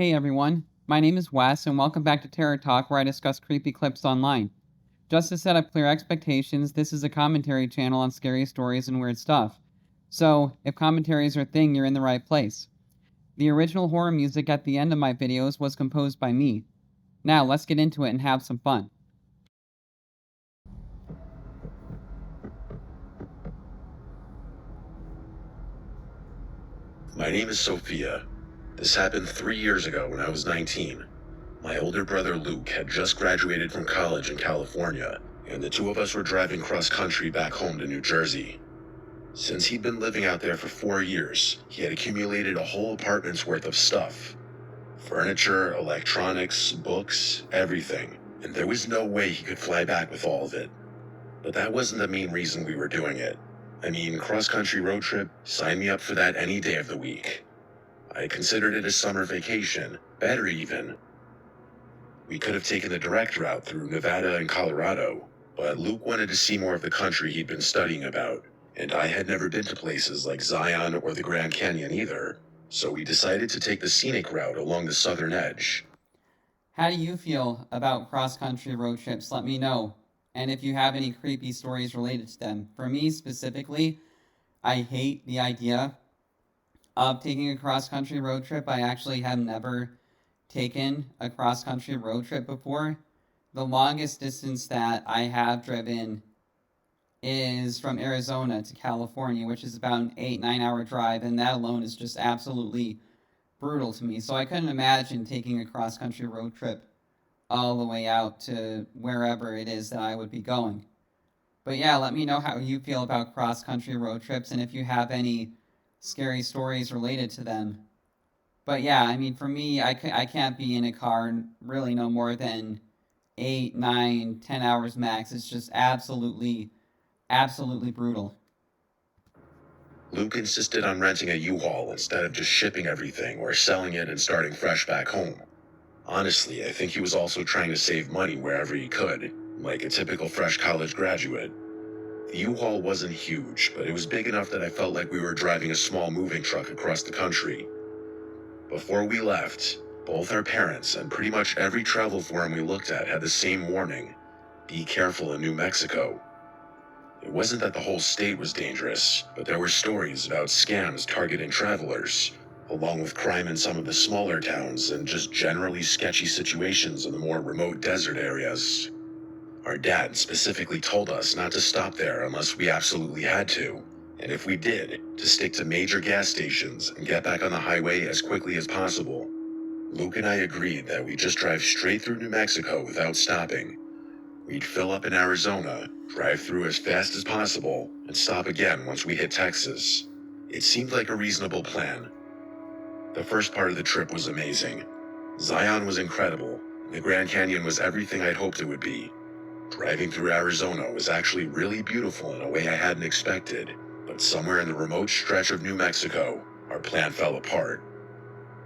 Hey everyone, my name is Wes, and welcome back to Terror Talk, where I discuss creepy clips online. Just to set up clear expectations, this is a commentary channel on scary stories and weird stuff. So, if commentaries are a thing, you're in the right place. The original horror music at the end of my videos was composed by me. Now, let's get into it and have some fun. My name is Sophia. This happened 3 years ago when I was 19. My older brother Luke had just graduated from college in California, and the two of us were driving cross-country back home to New Jersey. Since he'd been living out there for 4 years, he had accumulated a whole apartment's worth of stuff. Furniture, electronics, books, everything, and there was no way he could fly back with all of it. But that wasn't the main reason we were doing it. I mean, cross-country road trip, sign me up for that any day of the week. I considered it a summer vacation, better even. We could have taken the direct route through Nevada and Colorado, but Luke wanted to see more of the country he'd been studying about, and I had never been to places like Zion or the Grand Canyon either, so we decided to take the scenic route along the southern edge. How do you feel about cross-country road trips? Let me know. And if you have any creepy stories related to them. For me specifically, I hate the idea of taking a cross-country road trip. I actually have never taken a cross-country road trip before. The longest distance that I have driven is from Arizona to California, which is about an 8-9 hour drive, and that alone is just absolutely brutal to me. So I couldn't imagine taking a cross-country road trip all the way out to wherever it is that I would be going. But yeah, let me know how you feel about cross-country road trips and if you have any scary stories related to them. But yeah, I mean, for me, I can't be in a car really no more than 8, 9, 10 hours max. It's just absolutely brutal. Luke insisted on renting a U-Haul instead of just shipping everything or selling it and starting fresh back home. Honestly, I think he was also trying to save money wherever he could, like a typical fresh college graduate. The U-Haul wasn't huge, but it was big enough that I felt like we were driving a small moving truck across the country. Before we left, both our parents and pretty much every travel forum we looked at had the same warning: be careful in New Mexico. It wasn't that the whole state was dangerous, but there were stories about scams targeting travelers, along with crime in some of the smaller towns and just generally sketchy situations in the more remote desert areas. Our dad specifically told us not to stop there unless we absolutely had to, and if we did, to stick to major gas stations and get back on the highway as quickly as possible. Luke and I agreed that we'd just drive straight through New Mexico without stopping. We'd fill up in Arizona, drive through as fast as possible, and stop again once we hit Texas. It seemed like a reasonable plan. The first part of the trip was amazing. Zion was incredible, and the Grand Canyon was everything I'd hoped it would be. Driving through Arizona was actually really beautiful in a way I hadn't expected, but somewhere in the remote stretch of New Mexico, our plan fell apart.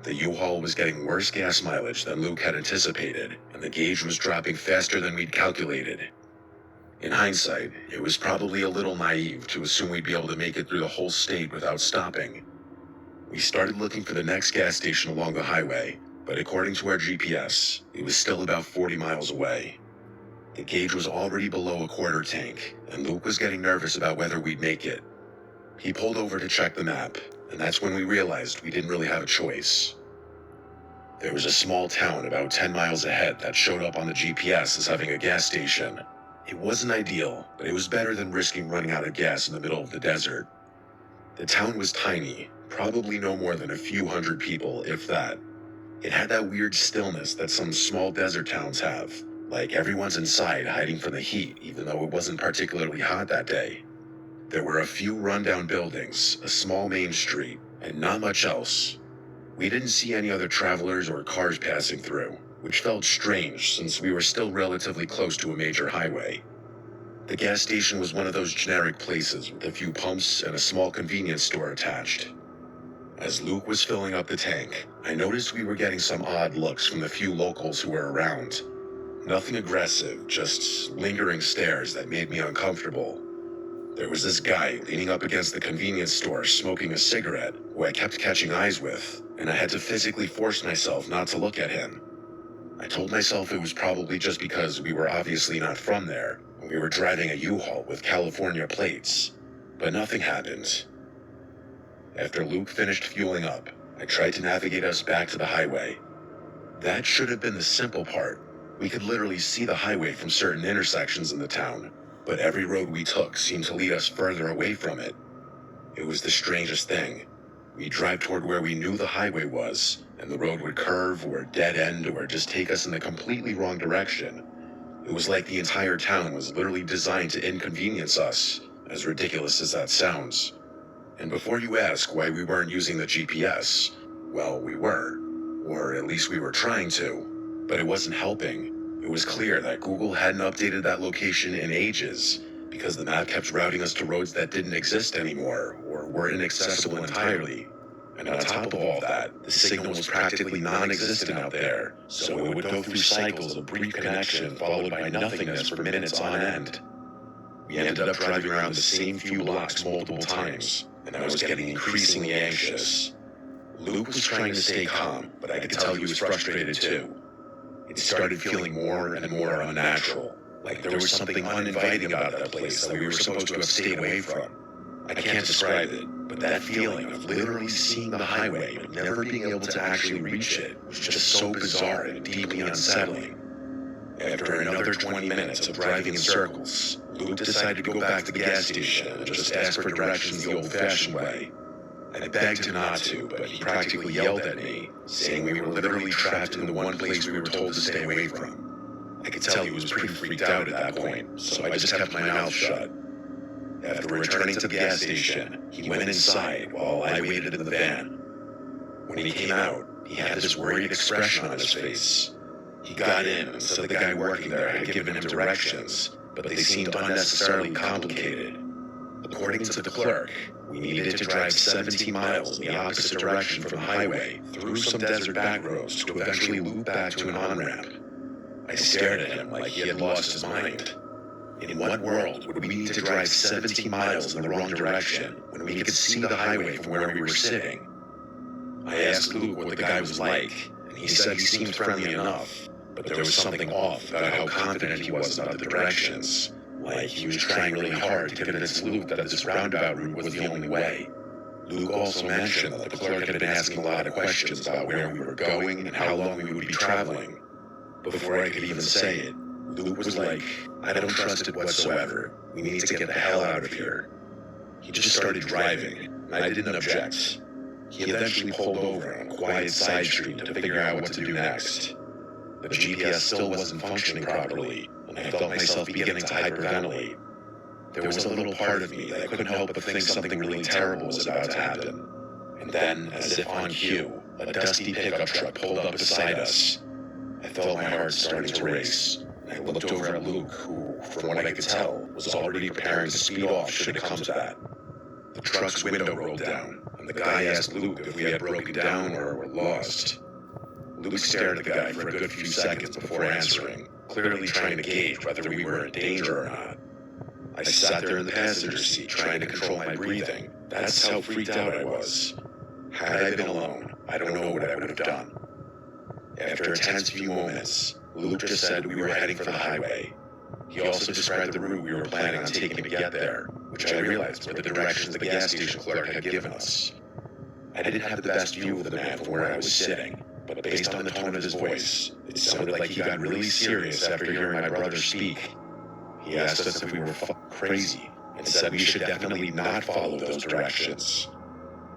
The U-Haul was getting worse gas mileage than Luke had anticipated, and the gauge was dropping faster than we'd calculated. In hindsight, it was probably a little naive to assume we'd be able to make it through the whole state without stopping. We started looking for the next gas station along the highway, but according to our GPS, it was still about 40 miles away. The gauge was already below a quarter tank, and Luke was getting nervous about whether we'd make it. He pulled over to check the map, and that's when we realized we didn't really have a choice. There was a small town about 10 miles ahead that showed up on the GPS as having a gas station. It wasn't ideal, but it was better than risking running out of gas in the middle of the desert. The town was tiny, probably no more than a few hundred people, if that. It had that weird stillness that some small desert towns have, like everyone's inside hiding from the heat even though it wasn't particularly hot that day. There were a few rundown buildings, a small main street, and not much else. We didn't see any other travelers or cars passing through, which felt strange since we were still relatively close to a major highway. The gas station was one of those generic places with a few pumps and a small convenience store attached. As Luke was filling up the tank, I noticed we were getting some odd looks from the few locals who were around. Nothing aggressive, just lingering stares that made me uncomfortable. There was this guy leaning up against the convenience store smoking a cigarette who I kept catching eyes with. and I had to physically force myself not to look at him. I told myself it was probably just because we were obviously not from there, and we were driving a U-Haul with California plates, but nothing happened. After Luke finished fueling up, I tried to navigate us back to the highway. That should have been the simple part. We could literally see the highway from certain intersections in the town, but every road we took seemed to lead us further away from it. It was the strangest thing. We'd drive toward where we knew the highway was, and the road would curve or dead end or just take us in the completely wrong direction. It was like the entire town was literally designed to inconvenience us, as ridiculous as that sounds. And before you ask why we weren't using the GPS, well, we were. Or at least we were trying to. But it wasn't helping. It was clear that Google hadn't updated that location in ages, because the map kept routing us to roads that didn't exist anymore, or were inaccessible entirely. And on top of all that, the signal was practically non-existent out there, so it would go through cycles of brief connection followed by nothingness for minutes on end. We ended up driving around the same few blocks multiple times, and I was getting increasingly anxious. Luke was trying to stay calm, but I could tell he was frustrated too. It started feeling more and more unnatural, like there was something uninviting about that place that we were supposed to have stayed away from. I can't describe it, but that feeling of literally seeing the highway but never being able to actually reach it was just so bizarre and deeply unsettling. After another 20 minutes of driving in circles, Luke decided to go back to the gas station and just ask for directions the old-fashioned way. I begged him not to, but he practically yelled at me, saying we were literally trapped in the one place we were told to stay away from. I could tell he was pretty freaked out at that point, so I just kept my mouth shut. After returning to the gas station, he went inside while I waited in the van. When he came out, he had this worried expression on his face. He got in and said the guy working there had given him directions, but they seemed unnecessarily complicated. According to the clerk, we needed to drive 17 miles in the opposite direction from the highway, through some desert back roads to eventually loop back to an on-ramp. I stared at him like he had lost his mind. In what world would we need to drive 17 miles in the wrong direction when we could see the highway from where we were sitting? I asked Luke what the guy was like, and he said he seemed friendly enough, but there was something off about how confident he was about the directions. Like he was trying really hard to convince Luke that this roundabout route was the only way. Luke also mentioned that the clerk had been asking a lot of questions about where we were going and how long we would be traveling. Before I could even say it, Luke was like, "I don't trust it whatsoever. We need to get the hell out of here." He just started driving, and I didn't object. He eventually pulled over on a quiet side street to figure out what to do next. The GPS still wasn't functioning properly, and I felt myself beginning to hyperventilate. There was a little part of me that couldn't help but think something really terrible was about to happen. And then, as if on cue, a dusty pickup truck pulled up beside us. I felt my heart starting to race, and I looked over at Luke, who, from what I could tell, was already preparing to speed off should it come to that. The truck's window rolled down, and the guy asked Luke if we had broken down or were lost. Luke stared at the guy for a good few seconds before answering, clearly trying to gauge whether we were in danger or not. I sat there in the passenger seat trying to control my breathing. That's how freaked out I was. Had I been alone, I don't know what I would have done. After a tense few moments, Luke just said we were heading for the highway. He also described the route we were planning on taking to get there, which I realized were the directions the gas station clerk had given us. I didn't have the best view of the man from where I was sitting, but based on the tone of his voice, it sounded like he got really serious after hearing my brother speak. He asked us if we were crazy, and said we should definitely not follow those directions.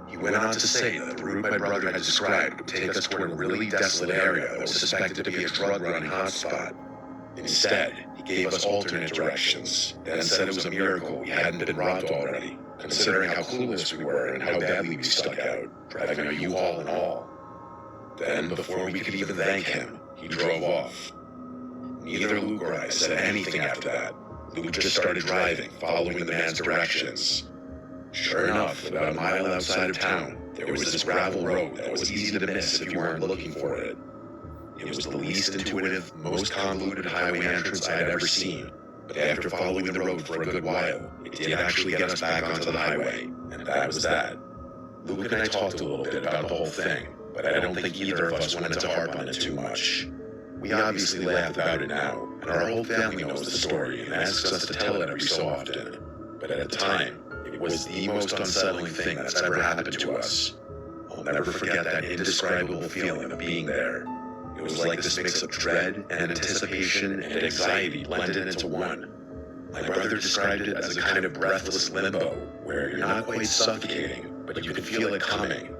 He went on to say that the route my brother had described would take us toward a really desolate area that was suspected to be a drug-running hotspot. Instead, he gave us alternate directions, then said it was a miracle we hadn't been robbed already, considering how clueless we were and how badly we stuck out, driving a U-Haul and all. Then, before we could even thank him, he drove off. Neither Luke or I said anything after that. Luke just started driving, following the man's directions. Sure enough, about a mile outside of town, there was this gravel road that was easy to miss if you weren't looking for it. It was the least intuitive, most convoluted highway entrance I had ever seen, but after following the road for a good while, it did actually get us back onto the highway, and that was that. Luke and I talked a little bit about the whole thing, but I don't think either of us wanted to harp on it too much. We obviously laugh about it now, and our whole family knows the story and asks us to tell it every so often. But at the time, it was the most unsettling thing that's ever happened to us. I'll never forget that indescribable feeling of being there. It was like this mix of dread and anticipation and anxiety blended into one. My brother described it as a kind of breathless limbo, where you're not quite suffocating, but you can feel it coming.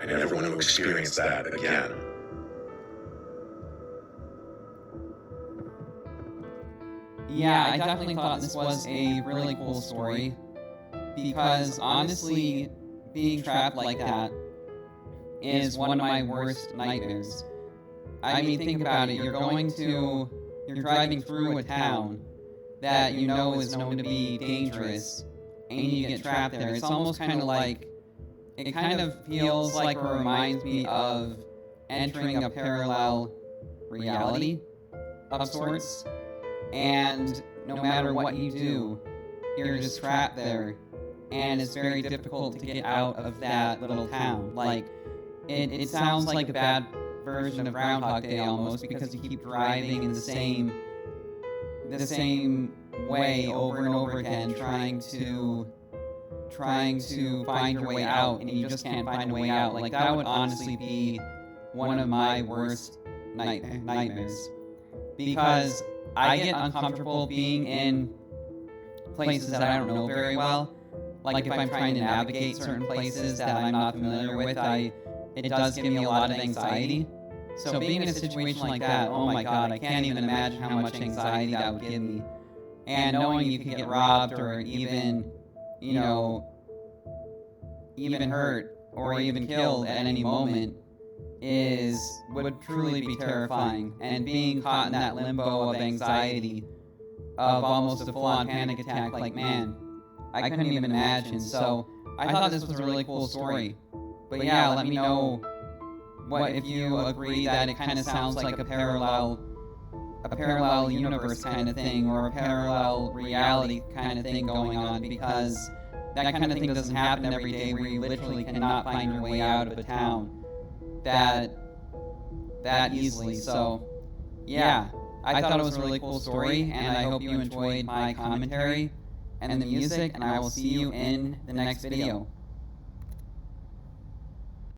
I never want to experience that again. Yeah, I definitely thought this was a really cool story, because honestly, being trapped like that is one of my worst nightmares. I mean, think about it. You're driving through a town that you know is known to be dangerous, and you get trapped there. It's almost kind of like, it kind of feels like, or reminds me of entering a parallel reality of sorts, and no matter what you do, you're just trapped there, and it's very difficult to get out of that little town. Like, it sounds like a bad version of Groundhog Day almost, because you keep driving in the same way over and over again, trying to find your way out, and you just can't find a way out. Like, that would honestly be one of my worst nightmares, because I get uncomfortable being in places that I don't know very well. Like, if I'm trying to navigate certain places that I'm not familiar with, it does give me a lot of anxiety. So being in a situation like that, oh my god, I can't even imagine how much anxiety that would give me. And knowing you could get robbed, or even, even hurt, or even killed at any moment would truly be terrifying. And being caught in that limbo of anxiety, of almost a full-on panic attack, like, man, I couldn't even imagine. So I thought this was a really cool story. But yeah, let me know what if you agree that it kind of sounds like a parallel universe kind of thing, or a parallel reality kind of thing going on, because that kind of thing doesn't happen every day, where you literally cannot find your way out of a town that easily. So yeah, I thought it was a really cool story, and I hope you enjoyed my commentary and the music, and I will see you in the next video.